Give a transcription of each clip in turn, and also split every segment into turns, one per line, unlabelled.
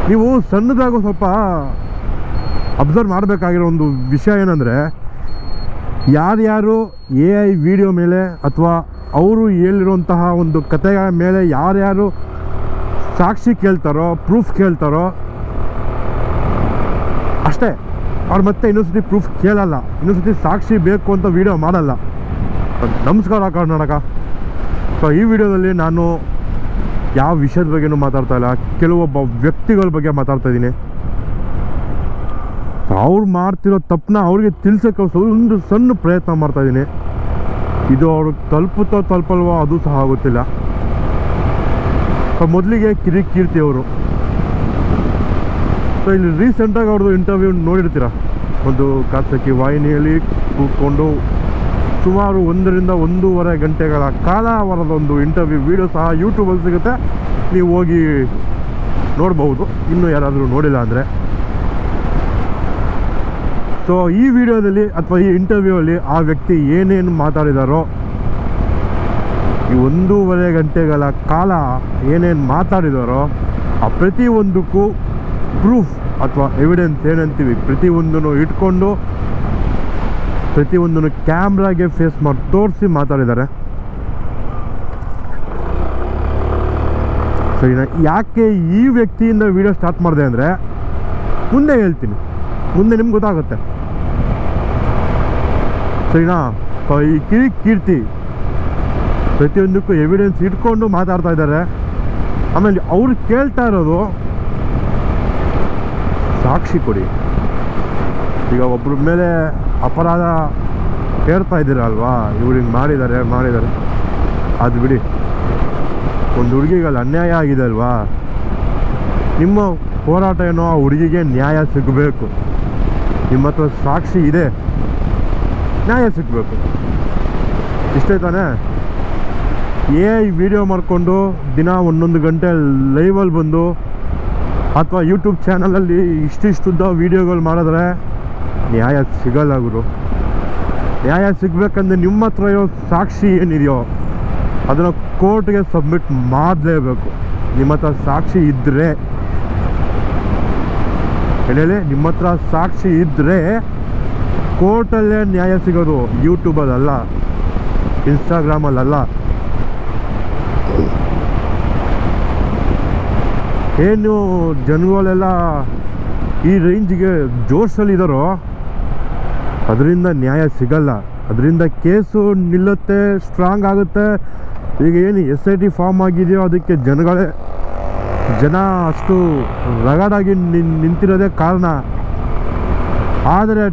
ನೀವು ಸಣ್ಣದಾಗೂ ಸ್ವಲ್ಪ ಅಬ್ಸರ್ವ್ ಮಾಡಬೇಕಾಗಿರೋ ಒಂದು ವಿಷಯ ಏನಂದರೆ, ಯಾರ್ಯಾರು AI ವಿಡಿಯೋ ಮೇಲೆ ಅಥವಾ ಅವರು ಹೇಳಿರುವಂತಹ ಒಂದು ಕಥೆಯ ಮೇಲೆ ಯಾರ್ಯಾರು ಸಾಕ್ಷಿ ಕೇಳ್ತಾರೋ, ಪ್ರೂಫ್ ಕೇಳ್ತಾರೋ ಅಷ್ಟೇ. ಅವ್ರು ಮತ್ತೆ ಇನ್ನೊಂದ್ಸತಿ ಪ್ರೂಫ್ ಕೇಳಲ್ಲ, ಇನ್ನೊಂದ್ಸತಿ ಸಾಕ್ಷಿ ಬೇಕು ಅಂತ ವಿಡಿಯೋ ಮಾಡಲ್ಲ. ನಮಸ್ಕಾರ ಕರ್ನಾಟಕ. ಸೊ ಈ ವಿಡಿಯೋದಲ್ಲಿ ನಾನು ಯಾವ ವಿಷಯದ ಬಗ್ಗೆನೂ ಮಾತಾಡ್ತಾ ಇಲ್ಲ, ಕೆಲವೊಬ್ಬ ವ್ಯಕ್ತಿಗಳ ಬಗ್ಗೆ ಮಾತಾಡ್ತಾ ಇದ್ದೀನಿ. ಅವ್ರು ಮಾಡ್ತಿರೋ ತಪ್ಪನ್ನ ಅವ್ರಿಗೆ ತಿಳಿಸೋಕ್ಕೆ ಒಂದು ಸಣ್ಣ ಪ್ರಯತ್ನ ಮಾಡ್ತಾಯಿದ್ದೀನಿ. ಇದು ಅವ್ರಿಗೆ ತಲುಪುತ್ತೋ ತಲುಪಲ್ವೋ ಅದು ಸಹ ಆಗುತ್ತಿಲ್ಲ. ಸೊ ಮೊದಲಿಗೆ ಕೀರ್ತಿ ಅವರು. ಸೊ ಇಲ್ಲಿ ರೀಸೆಂಟಾಗಿ ಅವ್ರದ್ದು ಇಂಟರ್ವ್ಯೂ ನೋಡಿರ್ತೀರ, ಒಂದು ಖಾಸಗಿ ವಾಹಿನಿಯಲ್ಲಿ ಕೂತ್ಕೊಂಡು ಸುಮಾರು 1 ರಿಂದ 1.5 ಗಂಟೆಗಳ ಕಾಲ ಅವರದೊಂದು ಇಂಟರ್ವ್ಯೂ ವಿಡಿಯೋ ಸಹ ಯೂಟ್ಯೂಬಲ್ಲಿ ಸಿಗುತ್ತೆ, ನೀವು ಹೋಗಿ ನೋಡ್ಬೋದು ಇನ್ನೂ ಯಾರಾದರೂ ನೋಡಿಲ್ಲ ಅಂದರೆ. ಸೊ ಈ ವಿಡಿಯೋದಲ್ಲಿ ಅಥವಾ ಈ ಇಂಟರ್ವ್ಯೂವಲ್ಲಿ ಆ ವ್ಯಕ್ತಿ ಏನೇನು ಮಾತಾಡಿದಾರೋ, ಈ 1.5 ಗಂಟೆಗಳ ಕಾಲ ಏನೇನು ಮಾತಾಡಿದಾರೋ ಆ ಪ್ರತಿಯೊಂದಕ್ಕೂ ಪ್ರೂಫ್ ಅಥವಾ ಎವಿಡೆನ್ಸ್ ಏನಂತೀವಿ, ಪ್ರತಿಯೊಂದನ್ನು ಇಟ್ಕೊಂಡು ಪ್ರತಿಯೊಂದನ್ನು ಕ್ಯಾಮ್ರಾಗೆ ಫೇಸ್ ಮಾಡಿ ತೋರಿಸಿ ಮಾತಾಡಿದ್ದಾರೆ. ಸರಿನಾ? ಯಾಕೆ ಈ ವ್ಯಕ್ತಿಯಿಂದ ವಿಡಿಯೋ ಸ್ಟಾರ್ಟ್ ಮಾಡಿದೆ ಅಂದರೆ, ಮುಂದೆ ಹೇಳ್ತೀನಿ, ಮುಂದೆ ನಿಮ್ಗೆ ಗೊತ್ತಾಗುತ್ತೆ. ಸರಿನಾ? ಈ ಕೀರ್ತಿ ಪ್ರತಿಯೊಂದಕ್ಕೂ ಎವಿಡೆನ್ಸ್ ಇಟ್ಕೊಂಡು ಮಾತಾಡ್ತಾ ಇದ್ದಾರೆ. ಆಮೇಲೆ ಅವ್ರು ಕೇಳ್ತಾ ಇರೋದು ಸಾಕ್ಷಿ ಕೊಡಿ. ಈಗ ಒಬ್ಬರ ಮೇಲೆ ಅಪರಾಧ ಹೇಳ್ತಾ ಇದ್ದೀರಲ್ವಾ, ಇವ್ರು ಹಿಂಗೆ ಮಾಡಿದ್ದಾರೆ. ಅದು ಬಿಡಿ, ಒಂದು ಹುಡುಗಿಗಲ್ಲಿ ಅನ್ಯಾಯ ಆಗಿದೆ ಅಲ್ವಾ, ನಿಮ್ಮ ಹೋರಾಟ ಏನೋ ಆ ಹುಡುಗಿಗೆ ನ್ಯಾಯ ಸಿಗಬೇಕು. ನಿಮ್ಮ ಹತ್ರ ಸಾಕ್ಷಿ ಇದೆ, ನ್ಯಾಯ ಸಿಗಬೇಕು, ಇಷ್ಟೇ ತಾನೇ. AI ವಿಡಿಯೋ ಮಾಡಿಕೊಂಡು ದಿನ 1 ಗಂಟೆ ಲೈವಲ್ಲಿ ಬಂದು ಅಥವಾ ಯೂಟ್ಯೂಬ್ ಚಾನಲಲ್ಲಿ ಇಷ್ಟಿಷ್ಟುದ್ದ ವೀಡಿಯೋಗಳು ಮಾಡಿದ್ರೆ ನ್ಯಾಯ ಸಿಗಲ್ಲ ಗುರು. ನ್ಯಾಯ ಸಿಗಬೇಕಂದ್ರೆ ನಿಮ್ಮ ಹತ್ರ ಇರೋ ಸಾಕ್ಷಿ ಏನಿದೆಯೋ ಅದನ್ನು ಕೋರ್ಟ್ಗೆ ಸಬ್ಮಿಟ್ ಮಾಡಲೇಬೇಕು. ನಿಮ್ಮ ಹತ್ರ ಸಾಕ್ಷಿ ಇದ್ದರೆ ಹೇಳಿ, ನಿಮ್ಮ ಹತ್ರ ಸಾಕ್ಷಿ ಇದ್ದರೆ ಕೋರ್ಟಲ್ಲೇ ನ್ಯಾಯ ಸಿಗೋದು, ಯೂಟ್ಯೂಬಲ್ಲಲ್ಲ, ಇನ್ಸ್ಟಾಗ್ರಾಮಲ್ಲಲ್ಲ. ಏನು ಜನಗಳೆಲ್ಲ ಈ ರೇಂಜಿಗೆ ಜೋಶಲ್ಲಿದ್ದಾರೋ ಅದರಿಂದ ನ್ಯಾಯ ಸಿಗಲ್ಲ. ಅದರಿಂದ ಕೇಸು ನಿಲ್ಲುತ್ತೆ, ಸ್ಟ್ರಾಂಗ್ ಆಗುತ್ತೆ. ಈಗ ಏನು SIT ಫಾರ್ಮ್ ಆಗಿದೆಯೋ ಅದಕ್ಕೆ ಜನ ಅಷ್ಟು ರಗಡಾಗಿ ನಿಂತಿರೋದೇ ಕಾರಣ. ಆದರೆ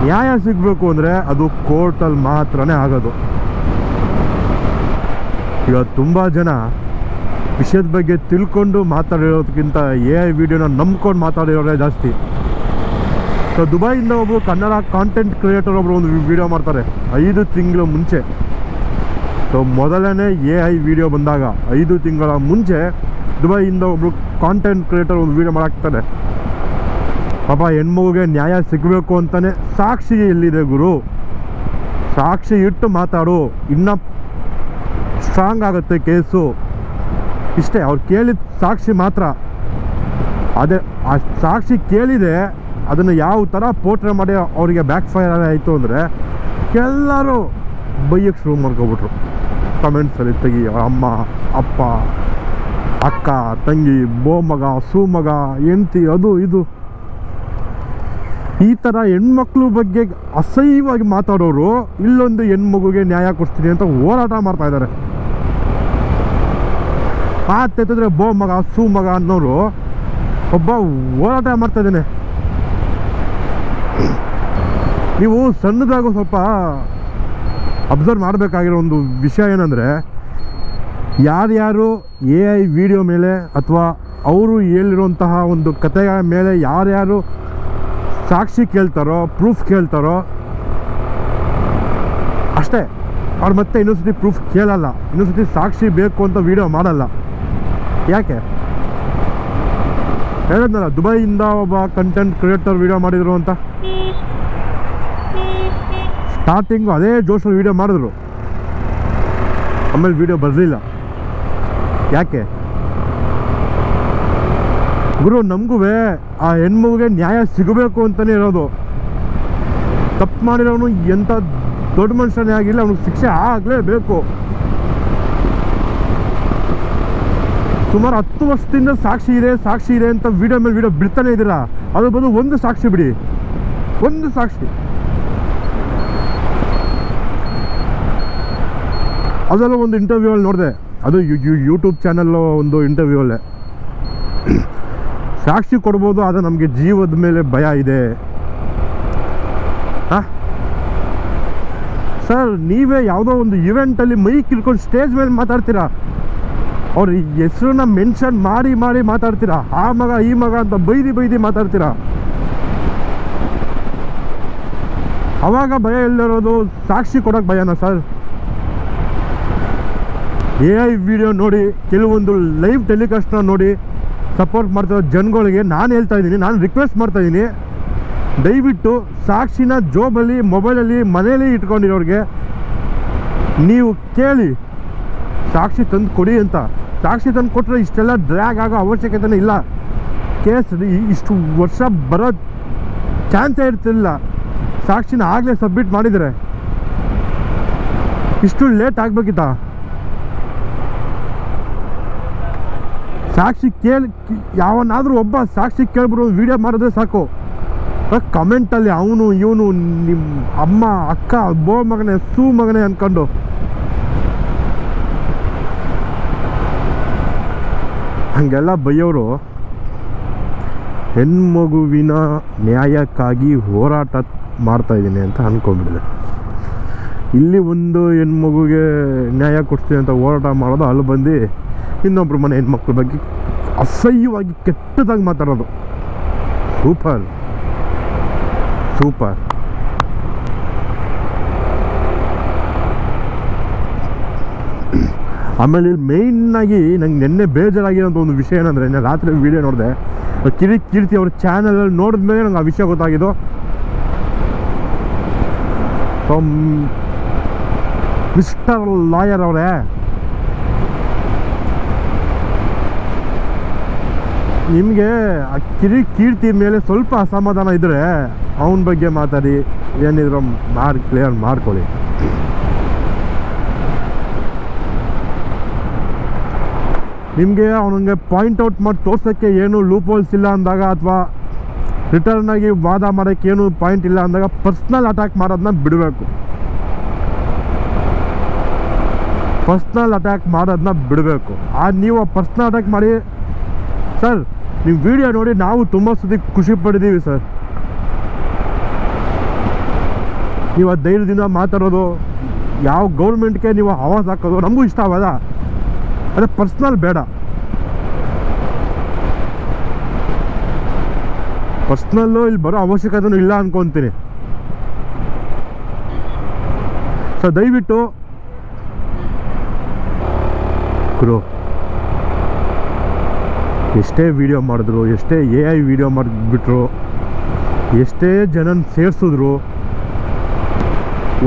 ನ್ಯಾಯ ಸಿಗಬೇಕು ಅಂದರೆ ಅದು ಕೋರ್ಟಲ್ಲಿ ಮಾತ್ರನೇ ಆಗೋದು. ಈಗ ತುಂಬ ಜನ ವಿಷಯದ ಬಗ್ಗೆ ತಿಳ್ಕೊಂಡು ಮಾತಾಡಿರೋದಕ್ಕಿಂತ AI ವಿಡಿಯೋನ ನಂಬ್ಕೊಂಡು ಮಾತಾಡಿರೋರೇ ಜಾಸ್ತಿ. ಸೊ ದುಬೈಯಿಂದ ಒಬ್ಬರು ಕನ್ನಡ ಕಾಂಟೆಂಟ್ ಕ್ರಿಯೇಟರ್ ಒಬ್ಬರು ಒಂದು ವಿಡಿಯೋ ಮಾಡ್ತಾರೆ 5 ತಿಂಗಳ ಮುಂಚೆ. ಸೊ ಮೊದಲನೇ AI ವಿಡಿಯೋ ಬಂದಾಗ 5 ತಿಂಗಳ ಮುಂಚೆ ದುಬೈಯಿಂದ ಒಬ್ಬರು ಕಾಂಟೆಂಟ್ ಕ್ರಿಯೇಟರ್ ಒಂದು ವಿಡಿಯೋ ಮಾಡಾಕ್ತಾರೆ. ಪಾಪ ಹೆಣ್ಮಗುಗೆ ನ್ಯಾಯ ಸಿಗಬೇಕು ಅಂತಲೇ ಸಾಕ್ಷಿ ಎಲ್ಲಿದೆ ಗುರು, ಸಾಕ್ಷಿ ಇಟ್ಟು ಮಾತಾಡು, ಇನ್ನೂ ಸ್ಟ್ರಾಂಗ್ ಆಗುತ್ತೆ ಕೇಸು. ಇಷ್ಟೇ, ಅವ್ರು ಕೇಳಿದ ಸಾಕ್ಷಿ ಮಾತ್ರ. ಅದೇ ಆ ಸಾಕ್ಷಿ ಕೇಳಿದೆ, ಅದನ್ನು ಯಾವ ಥರ ಪೋಟ್ರೆ ಮಾಡಿ ಅವರಿಗೆ ಬ್ಯಾಕ್ ಫೈರ್ ಆಯಿತು ಅಂದರೆ ಎಲ್ಲರೂ ಬೈಯಕ್ಕೆ ಶುರು ಮಾಡ್ಕೊಬಿಟ್ರು ಕಮೆಂಟ್ಸಲ್ಲಿ. ತೆಗಿ, ಅಮ್ಮ, ಅಪ್ಪ, ಅಕ್ಕ, ತಂಗಿ, ಮಗ, ಮಗ, ಹೆಂಡ್ತಿ, ಅದು ಇದು ಈ ಥರ ಹೆಣ್ಮಕ್ಳು ಬಗ್ಗೆ ಅಸಹ್ಯವಾಗಿ ಮಾತಾಡೋರು ಇಲ್ಲೊಂದು ಹೆಣ್ಮಗುಗೆ ನ್ಯಾಯ ಕೊಡ್ತೀನಿ ಅಂತ ಹೋರಾಟ ಮಾಡ್ತಾ ಇದ್ದಾರೆ. ತೆತ್ತಿದ್ರೆ ಮಗ, ಮಗ ಅನ್ನೋರು ಒಬ್ಬ ಹೋರಾಟ ಮಾಡ್ತಾ ಇದ್ದಾನೆ. ನೀವು ಸಣ್ಣದಾಗೂ ಸ್ವಲ್ಪ ಅಬ್ಸರ್ವ್ ಮಾಡಬೇಕಾಗಿರೋ ಒಂದು ವಿಷಯ ಏನಂದರೆ, ಯಾರ್ಯಾರು AI ವಿಡಿಯೋ ಮೇಲೆ ಅಥವಾ ಅವರು ಹೇಳಿರುವಂತಹ ಒಂದು ಕಥೆಯ ಮೇಲೆ ಯಾರ್ಯಾರು ಸಾಕ್ಷಿ ಕೇಳ್ತಾರೋ, ಪ್ರೂಫ್ ಕೇಳ್ತಾರೋ ಅಷ್ಟೇ. ಅವ್ರು ಮತ್ತೆ ಇನ್ನೊಂದ್ಸತಿ ಪ್ರೂಫ್ ಕೇಳಲ್ಲ, ಇನ್ನೊಂದ್ಸತಿ ಸಾಕ್ಷಿ ಬೇಕು ಅಂತ ವಿಡಿಯೋ ಮಾಡಲ್ಲ. ಯಾಕೆ ಹೇಳಿದ್ನಲ್ಲ, ದುಬೈಯಿಂದ ಒಬ್ಬ ಕಂಟೆಂಟ್ ಕ್ರಿಯೇಟರ್ ವಿಡಿಯೋ ಮಾಡಿದರು ಅಂತ. ಸ್ಟಾರ್ಟಿಂಗು ಅದೇ ಜೋಶಲ್ಲಿ ವಿಡಿಯೋ ಮಾಡಿದ್ರು, ಆಮೇಲೆ ವಿಡಿಯೋ ಬರಲಿಲ್ಲ. ಯಾಕೆ? ಗುರು ನಮಗೂ ಆ ಹೆಣ್ಮಗುಗೆ ನ್ಯಾಯ ಸಿಗಬೇಕು ಅಂತಲೇ ಇರೋದು. ತಪ್ಪು ಮಾಡಿರೋನು ಎಂಥ ದೊಡ್ಡ ಮನುಷ್ಯನೇ ಆಗಿಲ್ಲ, ಅವ್ನಿಗೆ ಶಿಕ್ಷೆ ಆಗಲೇಬೇಕು. ಸುಮಾರು 10 ವರ್ಷದಿಂದ ಸಾಕ್ಷಿ ಇದೆ ಅಂತ ವಿಡಿಯೋ ಮೇಲೆ ವಿಡಿಯೋ ಬಿಡ್ತಾನೆ ಇದ್ದೀರಾ. ಅದ್ರ ಬದಲು ಒಂದು ಸಾಕ್ಷಿ ಬಿಡಿ, ಒಂದು ಸಾಕ್ಷಿ. ಅದೆಲ್ಲ ಒಂದು ಇಂಟರ್ವ್ಯೂ ಅಲ್ಲಿ ನೋಡಿದೆ, ಅದು ಯೂಟ್ಯೂಬ್ ಚಾನಲ್ ಒಂದು ಇಂಟರ್ವ್ಯೂ ಅಲ್ಲೇ ಸಾಕ್ಷಿ ಕೊಡ್ಬೋದು, ಆದರೆ ನಮಗೆ ಜೀವದ ಮೇಲೆ ಭಯ ಇದೆ. ಸರ್, ನೀವೇ ಯಾವುದೋ ಒಂದು ಇವೆಂಟಲ್ಲಿ ಮೈಕ್ ಇಟ್ಕೊಂಡು ಸ್ಟೇಜ್ ಮೇಲೆ ಮಾತಾಡ್ತೀರಾ, ಅವ್ರ ಹೆಸರನ್ನ ಮೆನ್ಷನ್ ಮಾಡಿ ಮಾತಾಡ್ತೀರಾ, ಆ ಮಗ ಈ ಮಗ ಅಂತ ಬೈದಿ ಮಾತಾಡ್ತೀರಾ. ಅವಾಗ ಭಯ ಇಲ್ಲದಿರೋದು ಸಾಕ್ಷಿ ಕೊಡೋಕೆ ಭಯನಾ ಸರ್? AI ವಿಡಿಯೋ ನೋಡಿ, ಕೆಲವೊಂದು ಲೈವ್ ಟೆಲಿಕಾಸ್ಟ್ನ ನೋಡಿ ಸಪೋರ್ಟ್ ಮಾಡ್ತಿರೋ ಜನಗಳಿಗೆ ನಾನು ಹೇಳ್ತಾ ಇದ್ದೀನಿ, ನಾನು ರಿಕ್ವೆಸ್ಟ್ ಮಾಡ್ತಾ ಇದ್ದೀನಿ, ದಯವಿಟ್ಟು ಸಾಕ್ಷಿನ ಜೋಬಲ್ಲಿ, ಮೊಬೈಲಲ್ಲಿ, ಮನೇಲಿ ಇಟ್ಕೊಂಡಿರೋರಿಗೆ ನೀವು ಕೇಳಿ ಸಾಕ್ಷಿ ತಂದು ಕೊಡಿ ಅಂತ. ಸಾಕ್ಷಿ ತಂದು ಕೊಟ್ಟರೆ ಇಷ್ಟೆಲ್ಲ ಡ್ರ್ಯಾಗ್ ಆಗೋ ಅವಶ್ಯಕತೆನೇ ಇಲ್ಲ. ಕೇಸ್ ಇಷ್ಟು ವರ್ಷ ಬರೋ ಚಾನ್ಸೇ ಇರ್ತಿಲ್ಲ. ಸಾಕ್ಷಿನ ಆಗಲೇ ಸಬ್ಮಿಟ್ ಮಾಡಿದರೆ ಇಷ್ಟು ಲೇಟ್ ಆಗಬೇಕಿತ್ತ? ಸಾಕ್ಷಿ ಯಾವನಾದರೂ ಒಬ್ಬ ಸಾಕ್ಷಿ ಕೇಳ್ಬಿಟ್ಟು ವಿಡಿಯೋ ಮಾಡಿದ್ರೆ ಸಾಕು. ಕಮೆಂಟಲ್ಲಿ ಅವನು ಇವನು ನಿಮ್ಮ ಅಮ್ಮ ಅಕ್ಕ ಬೋ ಮಗನೇ ಸೂ ಮಗನೇ ಅಂದ್ಕೊಂಡು ಹಂಗೆಲ್ಲ ಬೈಯೋರು ಹೆಣ್ಮಗುವಿನ ನ್ಯಾಯಕ್ಕಾಗಿ ಹೋರಾಟ ಮಾಡ್ತಾಯಿದ್ದೀನಿ ಅಂತ ಅಂದ್ಕೊಂಡ್ಬಿಟ್ಟಿದೆ. ಇಲ್ಲಿ ಒಂದು ಹೆಣ್ಮಗುಗೆ ನ್ಯಾಯ ಕೊಡ್ತೀನಿ ಅಂತ ಹೋರಾಟ ಮಾಡೋದು, ಅಲ್ಲಿ ಬಂದು ಇನ್ನೊಬ್ರು ಮನೆ ಹೆಣ್ಮಕ್ಳ ಬಗ್ಗೆ ಅಸಹ್ಯವಾಗಿ ಕೆಟ್ಟದಾಗಿ ಮಾತಾಡೋದು. ಸೂಪರ್. ಆಮೇಲೆ ಮೇಯ್ನಾಗಿ ನಂಗೆ ನಿನ್ನೆ ಬೇಜಾರಾಗಿರೋಂಥ ಒಂದು ವಿಷಯ ಏನಂದರೆ, ನಾನು ರಾತ್ರಿ ವಿಡಿಯೋ ನೋಡಿದೆ, ಕೀರ್ತಿ ಅವ್ರ ಚಾನಲಲ್ಲಿ ನೋಡಿದ ಮೇಲೆ ನಂಗೆ ಆ ವಿಷಯ ಗೊತ್ತಾಗಿದ್ದು. ಮಿಸ್ಟರ್ ಲಾಯರ್ ಅವರೇ, ನಿಮಗೆ ಆ ಕೀರ್ತಿ ಮೇಲೆ ಸ್ವಲ್ಪ ಅಸಮಾಧಾನ ಇದ್ದರೆ ಅವನ ಬಗ್ಗೆ ಮಾತಾಡಿ, ಏನಿದ್ರು ಕ್ಲಿಯರ್ ಮಾಡ್ಕೊಳ್ಳಿ. ನಿಮಗೆ ಅವನಿಗೆ ಪಾಯಿಂಟ್ಔಟ್ ಮಾಡಿ ತೋರ್ಸೋಕ್ಕೆ ಏನು ಲೂಪ್ ಹೋಲ್ಸ್ ಇಲ್ಲ ಅಂದಾಗ, ಅಥವಾ ರಿಟರ್ನಾಗಿ ವಾದ ಮಾಡೋಕ್ಕೆ ಏನು ಪಾಯಿಂಟ್ ಇಲ್ಲ ಅಂದಾಗ ಪರ್ಸ್ನಲ್ ಅಟ್ಯಾಕ್ ಮಾಡೋದನ್ನ ಬಿಡಬೇಕು. ನೀವು ಪರ್ಸ್ನಲ್ ಅಟ್ಯಾಕ್ ಮಾಡಿ ಸರ್, ನೀವು ವಿಡಿಯೋ ನೋಡಿ ನಾವು ತುಂಬ ಸತಿ ಖುಷಿ ಪಟ್ಟಿದ್ದೀವಿ ಸರ್. ನೀವು ಆ ಧೈರ್ಯದಿಂದ ಮಾತಾಡೋದು, ಯಾವ ಗೌರ್ಮೆಂಟ್ಗೆ ನೀವು ಆವಾಜ್ ಹಾಕೋದು ನಮಗೂ ಇಷ್ಟ ಆಗಲ್ಲ. ಅದೇ ಪರ್ಸ್ನಲ್ ಬೇಡ. ಪರ್ಸ್ನಲ್ಲು ಇಲ್ಲಿ ಬರೋ ಅವಶ್ಯಕತೆಯೂ ಇಲ್ಲ ಅನ್ಕೊತೀನಿ. ಸೊ ದಯವಿಟ್ಟು ಗುರು, ಎಷ್ಟೇ ವಿಡಿಯೋ ಮಾಡಿದ್ರು, ಎಷ್ಟೇ AI ವಿಡಿಯೋ ಮಾಡಿಬಿಟ್ರು, ಎಷ್ಟೇ ಜನನ ಸೇರಿಸಿದ್ರು,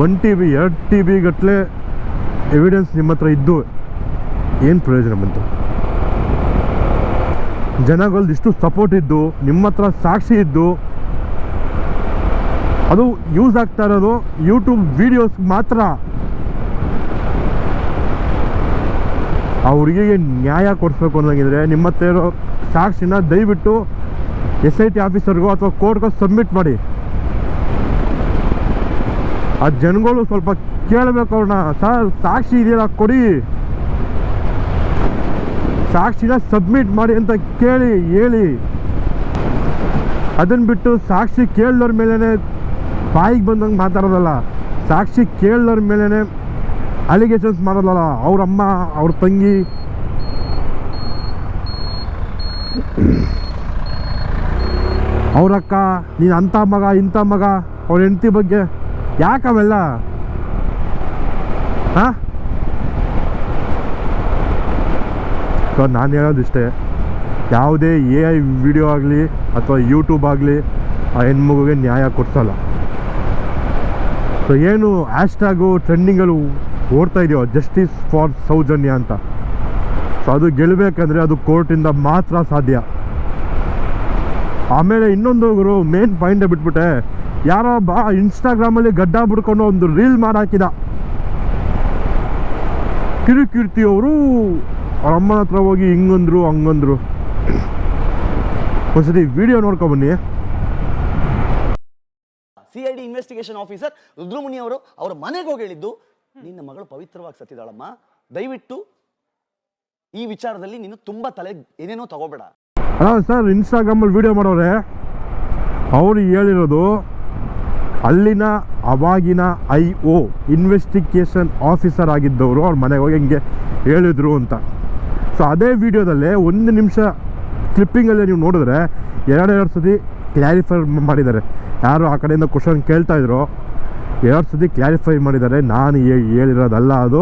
1 TB 2 TB ಗಟ್ಟಲೆ ಎವಿಡೆನ್ಸ್ ನಿಮ್ಮ ಹತ್ರ ಇದ್ದು ಏನು ಪ್ರಯೋಜನ ಬಂತು? ಜನಗಳದ್ದು ಇಷ್ಟು ಸಪೋರ್ಟ್ ಇದ್ದು, ನಿಮ್ಮ ಹತ್ರ ಸಾಕ್ಷಿ ಇದ್ದು, ಅದು ಯೂಸ್ ಆಗ್ತಾ ಇರೋದು ಯೂಟ್ಯೂಬ್ ವಿಡಿಯೋಸ್ ಮಾತ್ರ. ಆ ಹುಡುಗಿಗೆ ನ್ಯಾಯ ಕೊಡಿಸ್ಬೇಕು ಅನ್ನೋಂಗಿದ್ರೆ ನಿಮ್ಮ ಹತ್ರ ಇರೋ ಸಾಕ್ಷಿನ ದಯವಿಟ್ಟು SIT ಆಫೀಸರ್ಗೋ ಅಥವಾ ಕೋರ್ಟ್ಗೋ ಸಬ್ಮಿಟ್ ಮಾಡಿ. ಆ ಜನಗಳು ಸ್ವಲ್ಪ ಕೇಳಬೇಕು ಅವ್ರನ್ನ, ಸರ್ ಸಾಕ್ಷಿ ಇದೆಯಲ್ಲ ಕೊಡಿ, ಸಾಕ್ಷಿನ ಸಬ್ಮಿಟ್ ಮಾಡಿ ಅಂತ ಹೇಳಿ. ಅದನ್ನು ಬಿಟ್ಟು ಸಾಕ್ಷಿ ಕೇಳಿದವ್ರ ಮೇಲೇ ಬಾಯಿಗೆ ಬಂದಂಗೆ ಮಾತಾಡೋದಲ್ಲ, ಸಾಕ್ಷಿ ಕೇಳಿದವ್ರ ಮೇಲೇ ಅಲಿಗೇಷನ್ಸ್ ಮಾಡೋದಲ್ಲ. ಅವ್ರ ಅಮ್ಮ, ಅವ್ರ ತಂಗಿ, ಅವ್ರಕ್ಕ, ನೀನು ಅಂಥ ಮಗ ಇಂಥ ಮಗ, ಅವ್ರ ಹೆಂಡತಿ ಬಗ್ಗೆ ಯಾಕವೆಲ್ಲ? ಸೊ ನಾನು ಹೇಳೋದಿಷ್ಟೇ, ಯಾವುದೇ AI ವಿಡಿಯೋ ಆಗಲಿ ಅಥವಾ ಯೂಟ್ಯೂಬ್ ಆಗಲಿ ಆ ಹೆಣ್ಮಗುಗೆ ನ್ಯಾಯ ಕೊಡ್ಸಲ್ಲ. ಸೊ ಏನು ಹ್ಯಾಶ್ಟ್ಯಾಗು ಟ್ರೆಂಡಿಂಗಲ್ಲಿ ಓಡ್ತಾ ಇದೆಯೋ ಜಸ್ಟಿಸ್ ಫಾರ್ ಸೌಜನ್ಯ ಅಂತ, ಸೊ ಅದು ಗೆಲ್ಲಬೇಕಂದ್ರೆ ಅದು ಕೋರ್ಟಿಂದ ಮಾತ್ರ ಸಾಧ್ಯ. ಆಮೇಲೆ ಇನ್ನೊಂದು ಗುರು ಮೇನ್ ಪಾಯಿಂಟೇ ಬಿಟ್ಬಿಟ್ಟೆ, ಯಾರೋ ಇನ್ಸ್ಟಾಗ್ರಾಮಲ್ಲಿ ಗಡ್ಡ ಬಿಡ್ಕೊಂಡು ಒಂದು ರೀಲ್ ಮಾಡಾಕಿದ. ಕಿರುಕೀರ್ತಿ ಅವರು ಅವ್ರ ಅಮ್ಮನ ಹತ್ರ ಹೋಗಿ ಹಿಂಗಂದ್ರು ಹಂಗಂದ್ರು. ಒಂದ್ಸತಿ ವಿಡಿಯೋ ನೋಡ್ಕೊಬನ್ನಿ.
CID ಇನ್ವೆಸ್ಟಿಗೇಷನ್ ಆಫೀಸರ್ ರುದ್ರಮುನಿ ಅವರು ಅವರ ಮನೆಗೆ ಹೋಗಿ ಹೇಳಿದ್ದು, ನಿನ್ನ ಮಗಳು ಪವಿತ್ರವಾಗಿ ಸತ್ತಿದಾಳಮ್ಮ, ದಯವಿಟ್ಟು ಈ ವಿಚಾರದಲ್ಲಿ ನೀನು ತುಂಬಾ ತಲೆ ಏನೇನೋ ತಗೋಬೇಡ.
ಸರ್ ಇನ್ಸ್ಟಾಗ್ರಾಮಲ್ಲಿ ವಿಡಿಯೋ ಮಾಡೋರೆ, ಅವರು ಹೇಳಿರೋದು ಅಲ್ಲಿನ ಅವಾಗಿನ IO ಇನ್ವೆಸ್ಟಿಗೇಷನ್ ಆಫೀಸರ್ ಆಗಿದ್ದವರು ಅವ್ರ ಮನೆಗೆ ಹೋಗಿ ಹಿಂಗೆ ಹೇಳಿದ್ರು ಅಂತ. ಸೊ ಅದೇ ವಿಡಿಯೋದಲ್ಲೇ 1 ನಿಮಿಷ ಕ್ಲಿಪ್ಪಿಂಗಲ್ಲೇ ನೀವು ನೋಡಿದ್ರೆ ಎರಡು ಸತಿ ಕ್ಲಾರಿಫೈ ಮಾಡಿದ್ದಾರೆ. ಯಾರು ಆ ಕಡೆಯಿಂದ ಕ್ವಶನ್ ಕೇಳ್ತಾಯಿದ್ರು, 2 ಸತಿ ಕ್ಲಾರಿಫೈ ಮಾಡಿದ್ದಾರೆ. ನಾನು ಹೇಳಿರೋದಲ್ಲ, ಅದು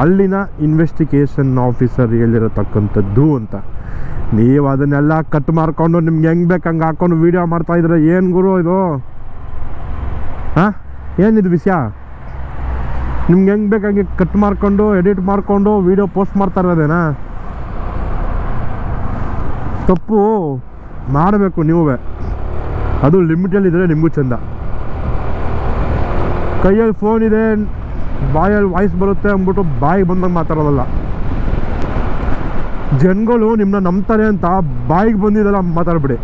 ಅಲ್ಲಿನ ಇನ್ವೆಸ್ಟಿಗೇಷನ್ ಆಫೀಸರ್ ಹೇಳಿರತಕ್ಕಂಥದ್ದು ಅಂತ. ನೀವು ಅದನ್ನೆಲ್ಲ ಕಟ್ ಮಾಡಿಕೊಂಡು ನಿಮ್ಗೆ ಹೆಂಗೆ ಬೇಕು ಹಂಗೆ ಹಾಕ್ಕೊಂಡು ವೀಡಿಯೋ ಮಾಡ್ತಾಯಿದ್ರೆ ಏನು ಗುರು ಇದು? ಹಾಂ, ಏನಿದು ವಿಷಯ? ನಿಮ್ಗೆ ಹೆಂಗೆ ಬೇಕು ಹಂಗೆ ಕಟ್ ಮಾಡಿಕೊಂಡು ಎಡಿಟ್ ಮಾಡಿಕೊಂಡು ವೀಡಿಯೋ ಪೋಸ್ಟ್ ಮಾಡ್ತಾ ಇರೋದೇನಾ? ತಪ್ಪು ಮಾಡಬೇಕು ನೀವೇ, ಅದು ಲಿಮಿಟಲ್ಲಿದ್ದರೆ ನಿಮಗೂ ಚೆಂದ. ಕೈಯಲ್ಲಿ ಫೋನ್ ಇದೆ, ಬಾಯಲ್ಲಿ ವಾಯ್ಸ್ ಬರುತ್ತೆ ಅಂದ್ಬಿಟ್ಟು ಬಾಯಿಗೆ ಬಂದಂಗೆ ಮಾತಾಡೋದಲ್ಲ. ಜನಗಳು ನಿಮ್ಮನ್ನ ನಂಬ್ತಾರೆ ಅಂತ ಬಾಯಿಗೆ ಬಂದಿದ್ದೆಲ್ಲ ಮಾತಾಡ್ಬಿಡಿ.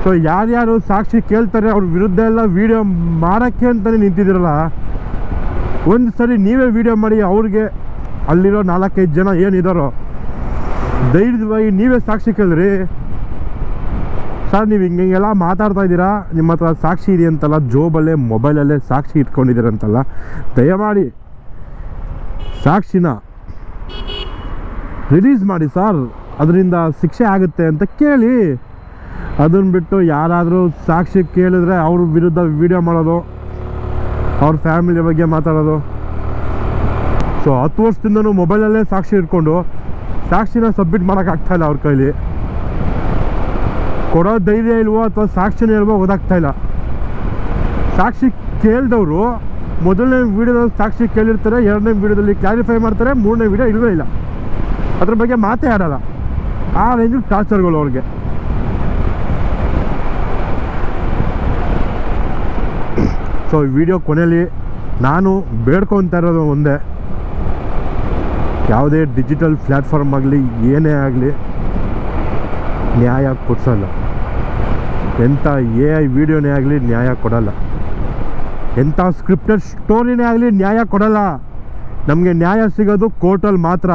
ಸೊ ಯಾರ್ಯಾರು ಸಾಕ್ಷಿ ಕೇಳ್ತಾರೆ ಅವ್ರ ವಿರುದ್ಧ ಎಲ್ಲ ವೀಡಿಯೋ ಮಾಡೋಕ್ಕೆ ಅಂತಲೇ ನಿಂತಿದ್ದೀರಲ್ಲ, ಒಂದು ಸರಿ ನೀವೇ ವೀಡಿಯೋ ಮಾಡಿ ಅವ್ರಿಗೆ ಅಲ್ಲಿರೋ 4-5 ಜನ ಏನಿದ್ದಾರೋ ಧೈರ್ಯವಾಗಿ ನೀವೇ ಸಾಕ್ಷಿ ಕೇಳಿದ್ರಿ. ಸರ್ ನೀವು ಹಿಂಗೆಲ್ಲ ಮಾತಾಡ್ತಾ ಇದ್ದೀರಾ, ನಿಮ್ಮ ಹತ್ರ ಸಾಕ್ಷಿ ಇದೆಯಂತಲ್ಲ, ಜೋಬಲ್ಲೇ ಮೊಬೈಲಲ್ಲೇ ಸಾಕ್ಷಿ ಇಟ್ಕೊಂಡಿದ್ದೀರಂತಲ್ಲ, ದಯಮಾಡಿ ಸಾಕ್ಷಿನ ರಿಲೀಸ್ ಮಾಡಿ ಸರ್, ಅದರಿಂದ ಶಿಕ್ಷೆ ಆಗುತ್ತೆ ಅಂತ ಕೇಳಿ. ಅದನ್ನು ಬಿಟ್ಟು ಯಾರಾದರೂ ಸಾಕ್ಷಿ ಕೇಳಿದ್ರೆ ಅವ್ರ ವಿರುದ್ಧ ವೀಡಿಯೋ ಮಾಡೋದು, ಅವ್ರ ಫ್ಯಾಮಿಲಿ ಬಗ್ಗೆ ಮಾತಾಡೋದು. ಸೊ 10 ವರ್ಷದಿಂದನೂ ಮೊಬೈಲಲ್ಲೇ ಸಾಕ್ಷಿ ಇಟ್ಕೊಂಡು ಸಾಕ್ಷಿನ ಸಬ್ಮಿಟ್ ಮಾಡೋಕ್ಕಾಗ್ತಾಯಿಲ್ಲ ಅವ್ರ ಕೈಲಿ. ಕೊಡೋ ಧೈರ್ಯ ಇಲ್ವೋ ಅಥವಾ ಸಾಕ್ಷಿನೇ ಇಲ್ವೋ ಗೊತ್ತಾಗ್ತಾಯಿಲ್ಲ. ಸಾಕ್ಷಿ ಕೇಳಿದವರು ಮೊದಲನೇ ವೀಡಿಯೋದಲ್ಲಿ ಸಾಕ್ಷಿ ಕೇಳಿರ್ತಾರೆ, 2ನೇ ವೀಡಿಯೋದಲ್ಲಿ ಕ್ಲಾರಿಫೈ ಮಾಡ್ತಾರೆ, 3ನೇ ವೀಡಿಯೋ ಇಲ್ಲವೇ ಇಲ್ಲ, ಅದ್ರ ಬಗ್ಗೆ ಮಾತೇ ಆಡೋಲ್ಲ. ಆ ರೇಂಜ್ ಟಾರ್ಚರ್ಗಳು ಅವ್ರಿಗೆ. ಸೊ ಈ ವಿಡಿಯೋ ಕೊನೆಯಲ್ಲಿ ನಾನು ಬೇಡ್ಕೊತಾ ಇರೋದು ಒಂದೇ, ಯಾವುದೇ ಡಿಜಿಟಲ್ ಪ್ಲ್ಯಾಟ್ಫಾರ್ಮ್ ಆಗಲಿ ಏನೇ ಆಗಲಿ ನ್ಯಾಯ ಕೊಡಿಸಲ್ಲ. ಎಂಥ AI ವಿಡಿಯೋನೇ ಆಗಲಿ ನ್ಯಾಯ ಕೊಡಲ್ಲ. ಎಂಥ ಸ್ಕ್ರಿಪ್ಟೆಡ್ ಸ್ಟೋರಿನೇ ಆಗಲಿ ನ್ಯಾಯ ಕೊಡಲ್ಲ. ನಮಗೆ ನ್ಯಾಯ ಸಿಗೋದು ಕೋರ್ಟಲ್ಲಿ ಮಾತ್ರ.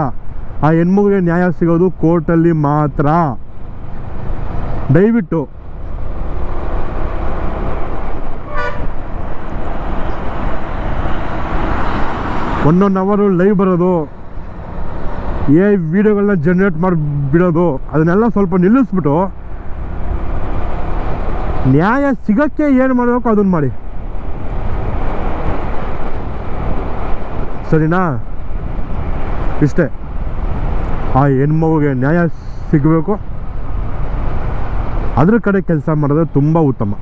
ಆ ಹೆಣ್ಮಗುಗೆ ನ್ಯಾಯ ಸಿಗೋದು ಕೋರ್ಟಲ್ಲಿ ಮಾತ್ರ. ದಯವಿಟ್ಟು ಒಂದೊಂದು ಅವರು ಲೈವ್ ಬರೋದು, AI ವಿಡಿಯೋಗಳನ್ನ ಜನ್ರೇಟ್ ಮಾಡಿ ಬಿಡೋದು, ಅದನ್ನೆಲ್ಲ ಸ್ವಲ್ಪ ನಿಲ್ಲಿಸ್ಬಿಟ್ಟು ನ್ಯಾಯ ಸಿಗೋಕ್ಕೆ ಏನು ಮಾಡಬೇಕು ಅದನ್ನು ಮಾಡಿ, ಸರಿನಾ? ಇಷ್ಟೇ. ಆ ಹೆಣ್ಮಗುಗೆ ನ್ಯಾಯ ಸಿಗಬೇಕು, ಅದ್ರ ಕಡೆ ಕೆಲಸ ಮಾಡೋದು ತುಂಬ ಉತ್ತಮ.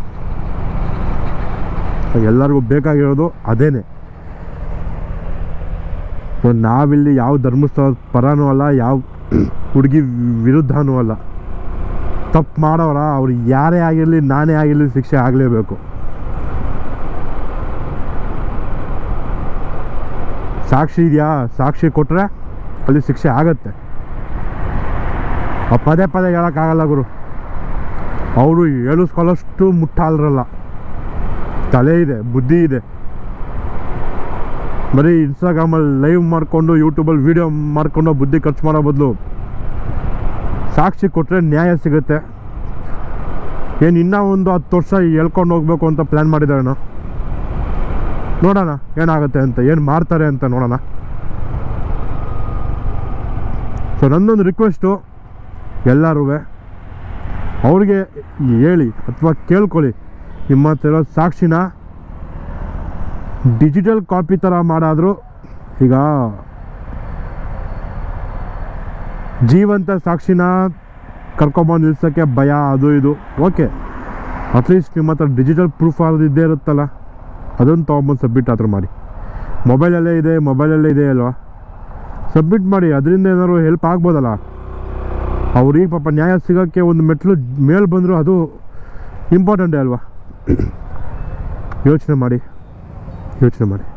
ಎಲ್ಲರಿಗೂ ಬೇಕಾಗಿರೋದು ಅದೇನೆ. ನಾವಿಲ್ಲಿ ಯಾವ ಧರ್ಮಸ್ಥಳದ ಪರನೂ ಅಲ್ಲ, ಯಾವ ಹುಡುಗಿ ವಿರುದ್ಧನೂ ಅಲ್ಲ. ತಪ್ಪು ಮಾಡೋರ ಅವ್ರು ಯಾರೇ ಆಗಿರಲಿ, ನಾನೇ ಆಗಿರಲಿ, ಶಿಕ್ಷೆ ಆಗಲೇಬೇಕು. ಸಾಕ್ಷಿ ಇದೆಯಾ, ಸಾಕ್ಷಿ ಕೊಟ್ಟರೆ ಅಲ್ಲಿ ಶಿಕ್ಷೆ ಆಗತ್ತೆ. ಪದೇ ಪದೇ ಹೇಳೋಕ್ಕಾಗಲ್ಲ ಗುರು. ಅವರು ಹೇಳಿಸ್ಕೊಳ್ಳೋಷ್ಟು ಮುಟ್ಟಾಲ್ರಲ್ಲ, ತಲೆ ಇದೆ, ಬುದ್ಧಿ ಇದೆ. ಬರೀ ಇನ್ಸ್ಟಾಗ್ರಾಮಲ್ಲಿ ಲೈವ್ ಮಾಡಿಕೊಂಡು ಯೂಟ್ಯೂಬಲ್ಲಿ ವೀಡಿಯೋ ಮಾಡಿಕೊಂಡು ಬುದ್ಧಿ ಖರ್ಚು ಮಾಡೋ ಬದಲು ಸಾಕ್ಷಿ ಕೊಟ್ಟರೆ ನ್ಯಾಯ ಸಿಗುತ್ತೆ. ಏನು ಇನ್ನೂ ಒಂದು 10 ವರ್ಷ ಹೇಳ್ಕೊಂಡು ಹೋಗ್ಬೇಕು ಅಂತ ಪ್ಲ್ಯಾನ್ ಮಾಡಿದ್ದಾರೇನೋ, ನೋಡೋಣ ಏನಾಗುತ್ತೆ ಅಂತ, ಏನು ಮಾಡ್ತಾರೆ ಅಂತ ನೋಡೋಣ. ಸೊ ನನ್ನೊಂದು ರಿಕ್ವೆಸ್ಟು, ಎಲ್ಲರೂ ಅವ್ರಿಗೆ ಹೇಳಿ ಅಥವಾ ಕೇಳ್ಕೊಳ್ಳಿ, ನಿಮ್ಮ ಹತ್ರ ಇರೋ ಸಾಕ್ಷಿನ ಡಿಜಿಟಲ್ ಕಾಪಿ ಥರ ಮಾಡಾದರೂ, ಈಗ ಜೀವಂತ ಸಾಕ್ಷಿನ ಕರ್ಕೊಂಬಂದು ನಿಲ್ಸೋಕ್ಕೆ ಭಯ, ಅದು ಇದು ಓಕೆ. ಅಟ್ಲೀಸ್ಟ್ ನಿಮ್ಮ ಹತ್ರ ಡಿಜಿಟಲ್ ಪ್ರೂಫ್ ಆಗೋದು ಇದ್ದೇ ಇರುತ್ತಲ್ಲ, ಅದನ್ನು ತೊಗೊಂಬಂದು ಸಬ್ಮಿಟ್ ಆದರೂ ಮಾಡಿ. ಮೊಬೈಲಲ್ಲೇ ಇದೆ ಅಲ್ವಾ, ಸಬ್ಮಿಟ್ ಮಾಡಿ. ಅದರಿಂದ ಏನಾದ್ರು ಹೆಲ್ಪ್ ಆಗ್ಬೋದಲ್ಲ. ಅವ್ರಿಗೆ ಪಾಪ ನ್ಯಾಯ ಸಿಗೋಕ್ಕೆ ಒಂದು ಮೆಟ್ಲು ಮೇಲೆ ಬಂದರೂ ಅದು ಇಂಪಾರ್ಟೆಂಟೇ ಅಲ್ವಾ. ಯೋಚನೆ ಮಾಡಿ.